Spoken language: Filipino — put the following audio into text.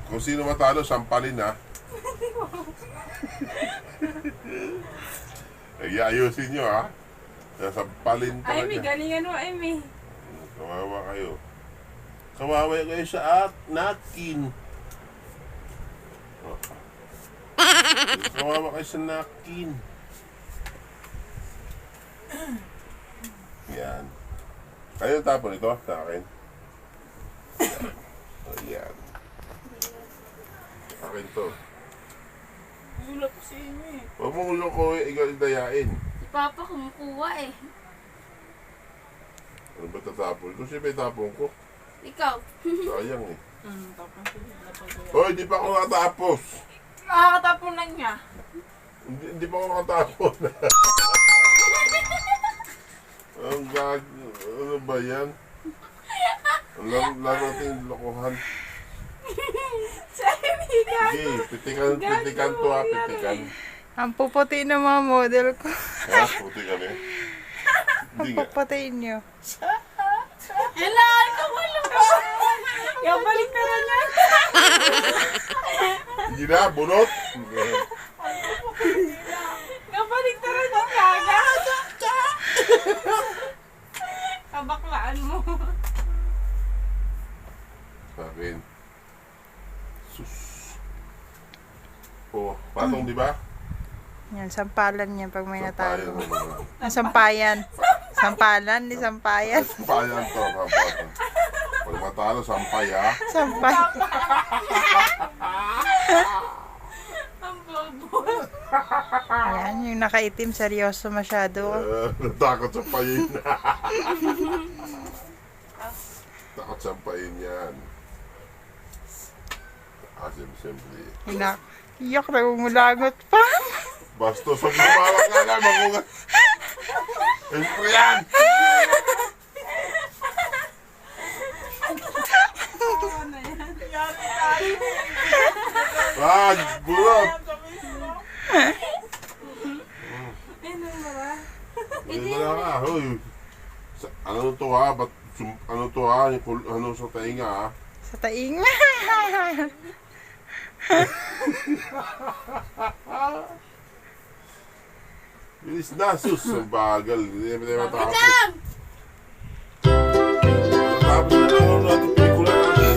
Kung sino matalo, sampalin ha. Ay, ayusin nyo ha. Sampalin pa Ay, may niya. galingan mo, ay, may. Kawawa kayo. Kawawa kayo sa napkin. Kawawa kayo sa napkin. Yan. Kayo tapon ito sa akin. Yan. Akin to. Wala po sa inyo eh. Huwag mong ulo ko ikaw dayain. Si Papa kumukuha eh. Ano ba tatapon? Kung siya may tapon ko. Ikaw. Sayang eh. Tapon ko. Hoy, di pa ako nakatapos. Nakakatapon lang niya. Hindi pa ako nakatapon. Ang gag... Ano ba yan? Laro natin lokohan. Sabi ka. Sige, pitikan to ha, pitikan. Ang puputi ng mga model ko. Ha? Puti kami. Hindi Ang nga. puputiin nyo. Kailangan ka mo lumabas. Yung balik na rin yan. Hindi na, bunot. Kabalik na rin yung gaga. Kabaklaan mo. Sabihin. Sus. Oh, patong di ba? Yan, sampalan niya pag may Sampayan natalo. mo. Ang sampayan. Sampalan, di sampayan. Sampayan to, sampayan. Pag matalo, sampay ha. Sampay. Ang bobo. Yan, yung nakaitim, seryoso masyado. Natakot sa payin. Takot sa payin yan. Simple. Iyak na umulagot pa. Basta sa lumawak na lang, magungat. Siyempre yan! Wag! Bulot! Ano ba? Hindi mo na nga, hoy. Ano to ha? Ano to ha? Ano sa tainga ha? Sa taing. Bilis na, sus! Ang bagal. Hindi mo matapos. Matapos na lang natin pelikula natin.